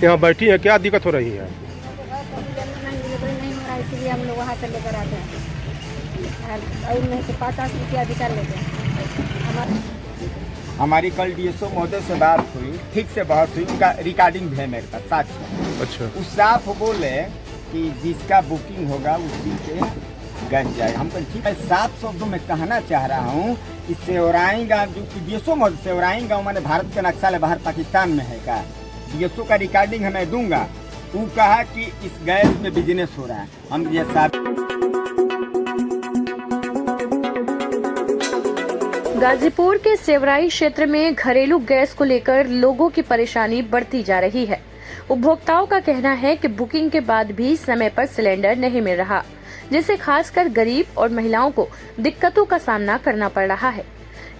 यहाँ बैठी हैं, क्या दिक्कत हो रही है? नहीं हो रहा है, इसलिए हम लोग वहाँ से लेकर आते हैं और नहीं तो 50 रुपया अधिका लेते हैं। हमारी कल डीएसओ महोदय से बात हुई, ठीक से बात हुई, उनका रिकॉर्डिंग भी है मेरे पास साथ में। अच्छा। उस साफ बोले कि जिसका बुकिंग होगा उसी पे गैस जाए। हम तो ठीक है, साफ शब्दों में कहना चाह रहा हूँ कि सेवराई गाँव जो कि डीएसओ महोदय सेवराई गाँव मैंने भारत के नक्शा बाहर पाकिस्तान में है का डीएसओ का रिकॉर्डिंग हमें दूंगा। वो कहा कि इस गैस में बिजनेस हो रहा है। हम ये साफ गाजीपुर के सेवराई क्षेत्र में घरेलू गैस को लेकर लोगों की परेशानी बढ़ती जा रही है। उपभोक्ताओं का कहना है कि बुकिंग के बाद भी समय पर सिलेंडर नहीं मिल रहा, जिससे खासकर गरीब और महिलाओं को दिक्कतों का सामना करना पड़ रहा है।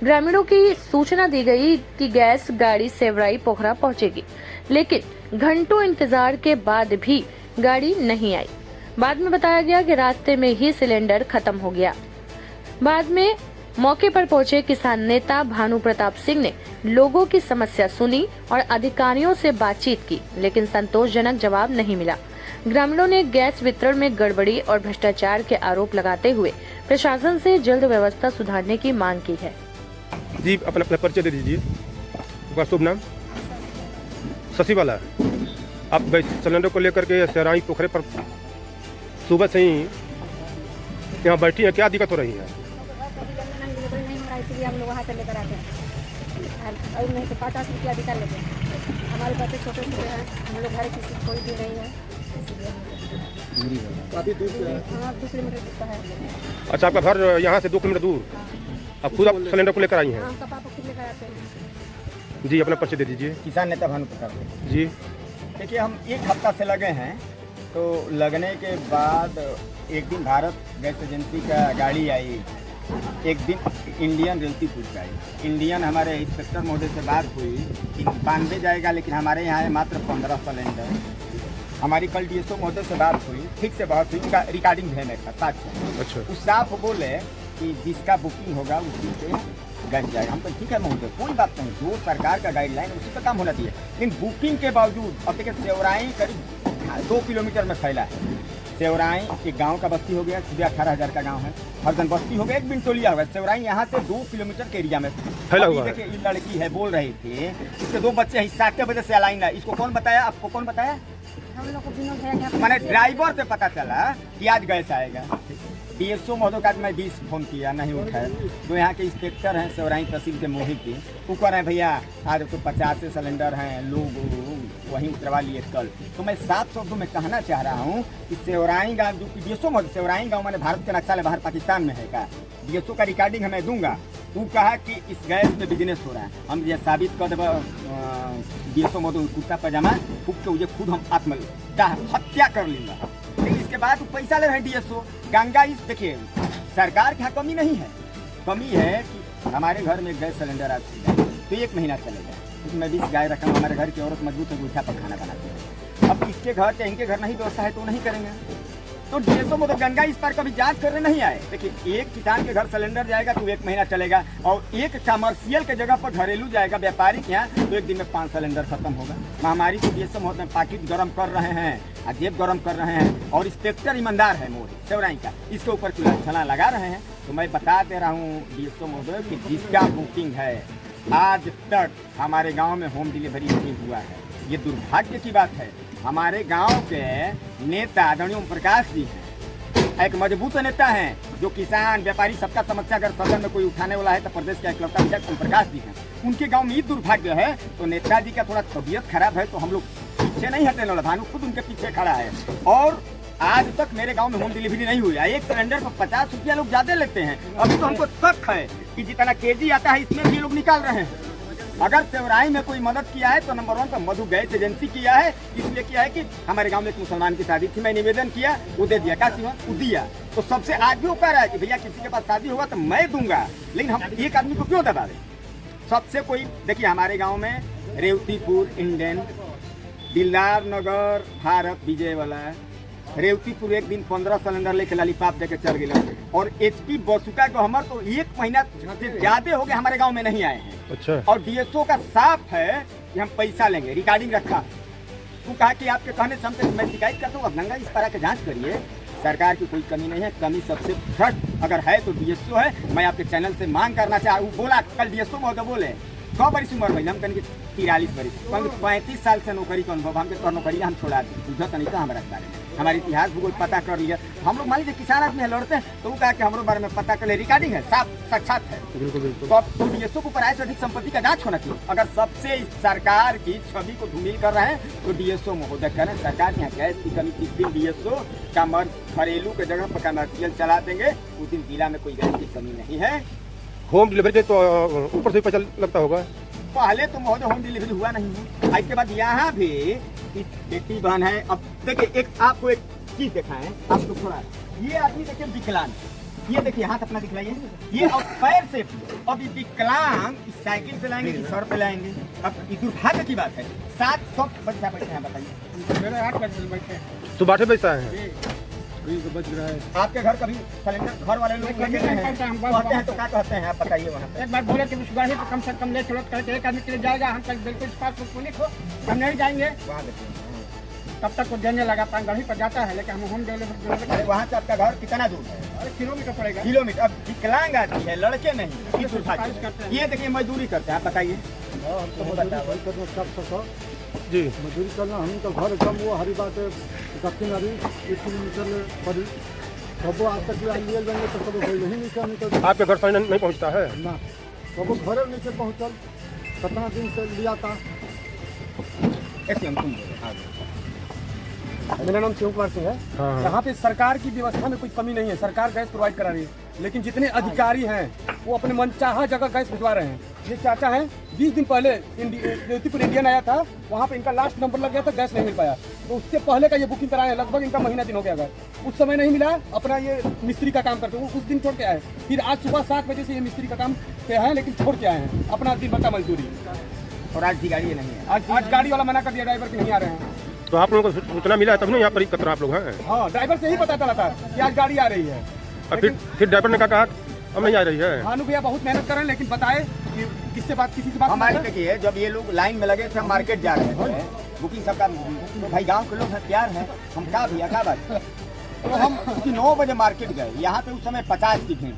ग्रामीणों की सूचना दी गई कि गैस गाड़ी सेवराई पोखरा पहुंचेगी, लेकिन घंटों इंतजार के बाद भी गाड़ी नहीं आई। बाद में बताया गया कि रास्ते में ही सिलेंडर खत्म हो गया। बाद में मौके पर पहुंचे किसान नेता भानु प्रताप सिंह ने लोगों की समस्या सुनी और अधिकारियों से बातचीत की, लेकिन संतोषजनक जवाब नहीं मिला। ग्रामीणों ने गैस वितरण में गड़बड़ी और भ्रष्टाचार के आरोप लगाते हुए प्रशासन से जल्द व्यवस्था सुधारने की मांग की है। जी, अपना परिचय दे दीजिए। आपका शुभ नाम? शशि वाला। आप गैस सिलेंडर को लेकर के सेवराई पोखरे पर सुबह से ही यहाँ बैठी हैं, क्या दिक्कत हो रही है? नहीं हो रहा है, इसलिए हम लोग वहाँ से लेकर आते हैं और नहीं तो 50 रुपया अधिका लेते हैं। हमारे बच्चे छोटे छोटे हैं, हम लोग घर किसी कोई भी नहीं है, इसलिए काफी दूर से हाँ 2 किलोमीटर दूर का है। अच्छा, आपका घर यहाँ से 2 किलोमीटर दूर? आप खुद आप सिलेंडर को लेकर आई हैं? हाँ, पापा खुद लेकर आते हैं। जी, अपना परिचय दे दीजिए। किसान नेता भानु प्रताप सिंह। जी। देखिए, हम 1 हफ्ता से लगे हैं, तो लगने के बाद एक दिन भारत गैस एजेंसी का गाड़ी आई, एक दिन इंडियन रेलतीपुर का आई। इंडियन हमारे इंस्पेक्टर महोदय से बात हुई कि 92 जाएगा, लेकिन हमारे यहाँ है मात्र 15 सिलेंडर। हमारी कल डीएसओ महोदय से बात हुई, ठीक से बात हुई, उनका रिकॉर्डिंग है मेरे पास साथ में। अच्छा। उस साफ बोले कि जिसका बुकिंग होगा उसी पे गैस जाएगा। हम तो ठीक है महोदय, कोई बात नहीं, जो सरकार का गाइडलाइन उसी पर काम होना चाहिए। लेकिन बुकिंग के बावजूद अब देखिए, सेवराई करीब 2 किलोमीटर में फैला है। सेवराई एक गांव का बस्ती हो गया, सुबह 18,000 का गांव है, हरदन बस्ती हो गया, एक बिनटोलिया हो गया। सेवराई यहाँ से 2 किलोमीटर के एरिया में फैला हुआ है। देखिए, ये लड़की है, बोल रही थी, इसके 2 बच्चे हैं, 7 बजे से अलाइन है। इसको कौन बताया? आपको कौन बताया? हम लोग को विनोद भैया मैंने ड्राइवर से पता चला कि आज गैस आएगा। डीएसओ महोदय का मैं 20 फोन किया, नहीं उठाया। तो यहाँ के इंस्पेक्टर हैं सेवराई तहसील के मोहित जी, वो कह रहे हैं भैया आज तो 50 सिलेंडर हैं, लोग वहीं उतरवा लिए कल। तो मैं साफ शब्दों में कहना चाह रहा हूँ कि सेवराई गाँव जो कि डीएसओ महोदय सेवराई गाँव मैंने भारत के नक्शा बाहर पाकिस्तान में है का डीएसओ का रिकॉर्डिंग हमें दूंगा। वो कहा कि इस गैस में बिजनेस हो रहा है। हम ये साबित कर देव डीएसओ महोदय कुर्ता पजामा फूक के मुझे खुद हम हत्या कर लूँगा। लेकिन इसके बाद पैसा ले रहे हैं डीएसओ गंगा। इस देखिए, सरकार के यहाँ कमी नहीं है, कमी है कि हमारे घर में गैस सिलेंडर आती है तो 1 महीना चलेगा, क्योंकि मैं 20 गाय रखा हूँ। हमारे घर की औरत मजबूत है, गोईठा पर खाना बनाती है। अब इसके घर या इनके घर नहीं व्यवस्था है तो नहीं करेंगे। तो डीएसओ मतलब गंगा इस पर कभी जांच करने नहीं आए। देखिए, एक किसान के घर सिलेंडर जाएगा तो 1 महीना चलेगा, और एक कमर्शियल के जगह पर घरेलू जाएगा व्यापारी के यहाँ तो 1 दिन में 5 सिलेंडर खत्म होगा। महामारी को डीएसओ महोदय पाकिट गर्म कर रहे हैं, जेब गर्म कर रहे हैं, और इंस्पेक्टर ईमानदार है मोदी सेवराई का, इसके ऊपर छला लगा रहे हैं। तो मैं बता दे रहा हूँ डीएसओ महोदय कि जिसका बुकिंग है, आज तक हमारे गाँव में होम डिलीवरी नहीं हुआ है। ये दुर्भाग्य की बात है। हमारे गांव के नेता आदरणीय ओम प्रकाश जी हैं, एक मजबूत नेता हैं, जो किसान व्यापारी सबका समस्या अगर सदन में कोई उठाने वाला है तो प्रदेश के इकलौता विधायक ओम प्रकाश जी हैं। उनके गांव में ये दुर्भाग्य है, तो नेताजी का थोड़ा तबीयत खराब है, तो हम लोग पीछे नहीं हटने वाला। भानु खुद उनके पीछे खड़ा है, और आज तक मेरे गांव में होम डिलीवरी नहीं हुई है। एक सिलेंडर पर 50 रुपया लोग ज्यादा लेते हैं। अभी तो हमको शक है कि जितना केजी आता है इसमें भी ये लोग निकाल रहे हैं। अगर सेवराई में कोई मदद किया है तो नंबर 1 तो मधु गैस एजेंसी किया है। इसलिए किया है कि हमारे गांव में एक मुसलमान की शादी थी, मैं निवेदन किया, वो दे दिया, काशी वो दिया। तो सबसे आगे वो कह रहा है कि भैया किसी के पास शादी होगा तो मैं दूंगा, लेकिन हम एक आदमी को क्यों दबा दें? सबसे कोई देखिए, हमारे गाँव में रेवतीपुर इंडियन, दिलदार नगर भारत विजय वाला, रेवतीपुर एक दिन 15 सिलेंडर लेके लॉलीपॉप देके चल गए, और एचपी बसुका को हमारे तो 1 महीना से ज्यादा हो गया हमारे गांव में नहीं आए हैं। अच्छा। और डीएसओ का साफ है कि हम पैसा लेंगे, रिकॉर्डिंग रखा। वो कहा कि आपके कहने से हम मैं शिकायत करता हूँ। अब गंगा इस तरह की जाँच करिए। सरकार की कोई कमी नहीं है, कमी सबसे फर्स्ट अगर है तो डीएसओ है। मैं आपके चैनल से मांग करना चाहूँ, बोला कल डीएसओ महोदय बोले 100 बरिस उम्र में, हम कहेंगे 43 बरिस, 35 साल से नौकरी का अनुभव हमके तो नौकरी हम छोड़ा दी, बुझत नहीं था हमारा बारे में, हमारे इतिहास भूगोल पता कर लिया। हम लोग मान लीजिए किसान आदमी है, लड़ते हैं तो वो कहा कि हमारे बारे में पता कर ले, रिकॉर्डिंग है, साफ साक्षात है। बिल्कुल बिल्कुल। तो अब तो डीएसओ को प्राय से अधिक संपत्ति का जांच होना चाहिए। अगर सबसे सरकार की छवि को धूमिल कर रहे हैं तो डीएसओ महोदय करें। सरकार यहाँ गैस की कमी, किस दिन डीएसओ घरेलू के जगह पर कमर्शियल चला देंगे उस दिन जिला में कोई गैस की कमी नहीं है। होम डिलीवरी के तो ऊपर से पैसा लगता होगा। पहले तो महोदय होम डिलीवरी हुआ नहीं है, इसके बाद यहाँ भी बेटी बहन है। अब देखिए एक आपको एक चीज दिखाएं, आपको थोड़ा, ये आदमी देखिए विकलांग, ये देखिए हाथ अपना दिखलाइए, ये अब पैर से, अब ये विकलांग इस साइकिल से लाएंगे कि सर पे लाएंगे। अब ये दुर्भाग्य की बात है। 700 बच्चा बैठे हैं, बताइए मेरे 8 बच्चे बैठे हैं, तो बाटे पैसा है बच रहा है। आपके घर कभी सिलेंडर घर वाले लोग लेके गए हैं, कहते हैं तो क्या कहते हैं आप बताइए। वहाँ पे एक बार बोले कि गाड़ी तो कम से कम ले चलो, करके एक आदमी के लिए जाएगा, हम कल बिल्कुल पास पुलिस हो, हम नहीं जाएंगे। वहाँ देखिए तब तक वो देने लगा, गाड़ी पर जाता है, लेकिन हम होम डिलीवरी। वहाँ से आपका घर कितना दूर है? अरे किलोमीटर पड़ेगा। किलोमीटर। अब विकलांग आदमी है, लड़के नहीं। ये देखिए मजदूरी करते हैं, आप बताइए। जी मजदूरी करना हम तो घर एकदम वो हरी बात है, दक्षिण हरी 1 किलोमीटर पड़ी, सब आज तक लिए जाएंगे तो सब कोई नहीं नीचे आपके घर साइन नहीं पहुंचता है ना, सब घरे नीचे पहुँचल, 17 दिन से लिया था। ऐसे हम तुम बोले, हाँ। मेरा नाम शिव कुमार सिंह है। हाँ। यहाँ पे सरकार की व्यवस्था में कोई कमी नहीं है, सरकार गैस प्रोवाइड करा रही है, लेकिन जितने अधिकारी हैं वो अपने मनचाहा जगह गैस भिजवा रहे हैं। ये चाचा हैं, 20 दिन पहले ज्योतिपुर इंडियन आया था, वहाँ पे इनका लास्ट नंबर लग गया था, गैस नहीं मिल पाया, तो उससे पहले का ये बुकिंग कराए, लगभग इनका महीना दिन हो गया। उस समय नहीं मिला, अपना ये मिस्त्री का काम करते हैं, उस दिन छोड़ के आए, फिर आज सुबह 7 बजे से ये मिस्त्री का काम पे है, लेकिन छोड़ के आए हैं अपना दिन भर का मजदूरी। और आज की गाड़ी नहीं है, आज गाड़ी वाला मना कर दिया, ड्राइवर के नहीं आ रहे हैं। तो आप लोगों को सूचना मिला है तब ना यहाँ पर कतरा आप लोग हैं। हाँ, ड्राइवर से ही पता चला था कि आज गाड़ी आ रही है। और फिर ड्राइवर ने कहा अब नहीं आ रही है। भानु भैया बहुत मेहनत कर रहे हैं, लेकिन बताए कि किसी से बात हमारी देखिए, जब ये लोग लाइन में लगे थे, हम मार्केट जा रहे थे, बुकिंग सबका, भाई गांव के लोग हैं, प्यार है, हम क्या भैया क्या बात। तो हम 9 बजे मार्केट गए, यहाँ पे उस समय 50 की भीड़,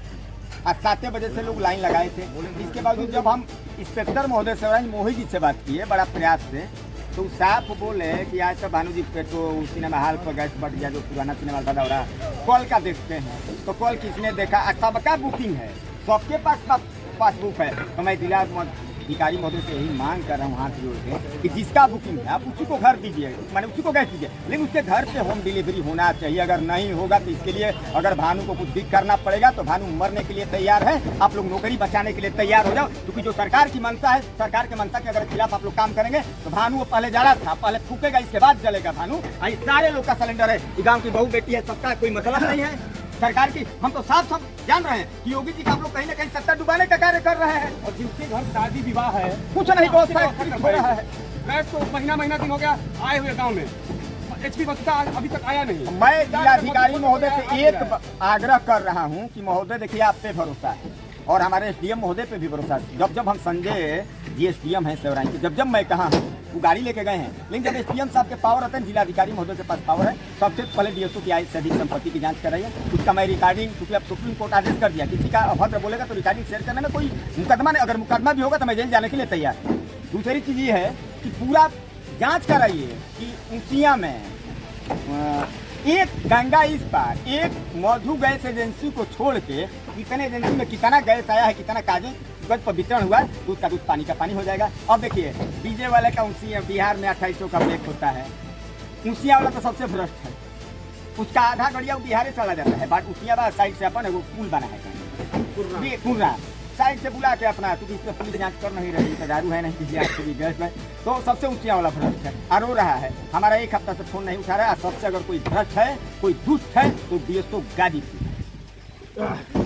आज 7 बजे से लोग लाइन लगाए थे। इसके बावजूद जब हम इंस्पेक्टर महोदय सेवराज मोहित जी से बात किए बड़ा प्रयास से, तो साफ बोले कि आज तो भानु जी पे तो सिनेमा हॉल पर गैस बढ़ गया, जो पुराना सिनेमा हॉल था, कॉल का देखते हैं तो कॉल किसने देखा, सबका बुकिंग है, सबके पास पासबुक है। तो मैं जिला अधिकारी महोदय से यही मांग कर रहा हूँ हाथ जोड़ के कि जिसका बुकिंग है आप उसी को घर दीजिए, माने उसी को गैस दीजिए, लेकिन उसके घर पे होम डिलीवरी होना चाहिए। अगर नहीं होगा तो इसके लिए अगर भानु को कुछ भी करना पड़ेगा, तो भानु मरने के लिए तैयार है, आप लोग नौकरी बचाने के लिए तैयार हो जाओ, क्योंकि जो सरकार की मंशा है, सरकार के मंशा के अगर खिलाफ आप लोग काम करेंगे तो भानु वो पहले जला था, पहले फूकेगा, इसके बाद जलेगा भानु। सारे लोग का सिलेंडर है, गाँव की बहू बेटी है, सबका कोई मतलब नहीं है सरकार की। हम तो साफ जान रहे हैं कि योगी जी का आप लोग कहीं ना कहीं सत्ता डुबाने का कार्य कर रहे हैं, और जिनके घर शादी विवाह है कुछ नहीं हो रहा है। गैस तो महीना दिन हो गया आए हुए गांव में, HP बस का अभी तक आया नहीं। मैं जिलाधिकारी महोदय से एक आग्रह कर रहा हूं कि महोदय देखिए, आप पे भरोसा है और हमारे SDM महोदय पे भी भरोसा है। जब हम संजय जी SDM हैं सेवराई के, जब मैं कहा वो गाड़ी लेके गए हैं, लेकिन जब SDM साहब के पावर होते हैं, जिलाधिकारी महोदय के पास पावर है, सबसे पहले DSO की आय से अधिक संपत्ति की जांच कराइए। उसका मैं रिकॉर्डिंग, क्योंकि अब सुप्रीम कोर्ट आदेश कर दिया, किसी का अभद्र बोलेगा तो रिकॉर्डिंग शेयर करने में कोई मुकदमा नहीं, अगर मुकदमा भी होगा तो मैं जेल जाने के लिए तैयार। दूसरी चीज़ ये है कि पूरा जाँच कराइए कि ऊँचिया में एक गंगा इस पार एक मधु गैस एजेंसी को छोड़ के कितने एजेंसी में कितना गैस आया है, कितना कागज पर वितरण हुआ है, दूध का दूध पानी का पानी हो जाएगा। अब देखिए डीजे वाले का ऊँची बिहार में 2800 का ब्रेक होता है, ऊँचिया वाला तो सबसे भ्रष्ट है, उसका आधा गड़िया बिहार से चला जाता है, बट ऊँचिया साइड से अपन वो पुल बना है कुर्रा साइड से बुला के अपना, क्योंकि इस पर पुलिस जांच कर नहीं रही, दारू है नहीं किसी आपसे भी गैस में, तो सबसे ऊँचिया वाला भ्रष्ट है। और रो रहा है, हमारा 1 हफ्ता से फोन नहीं उठा रहा है। सबसे अगर कोई भ्रष्ट है, कोई दुष्ट है तो DSO गाजीपुर।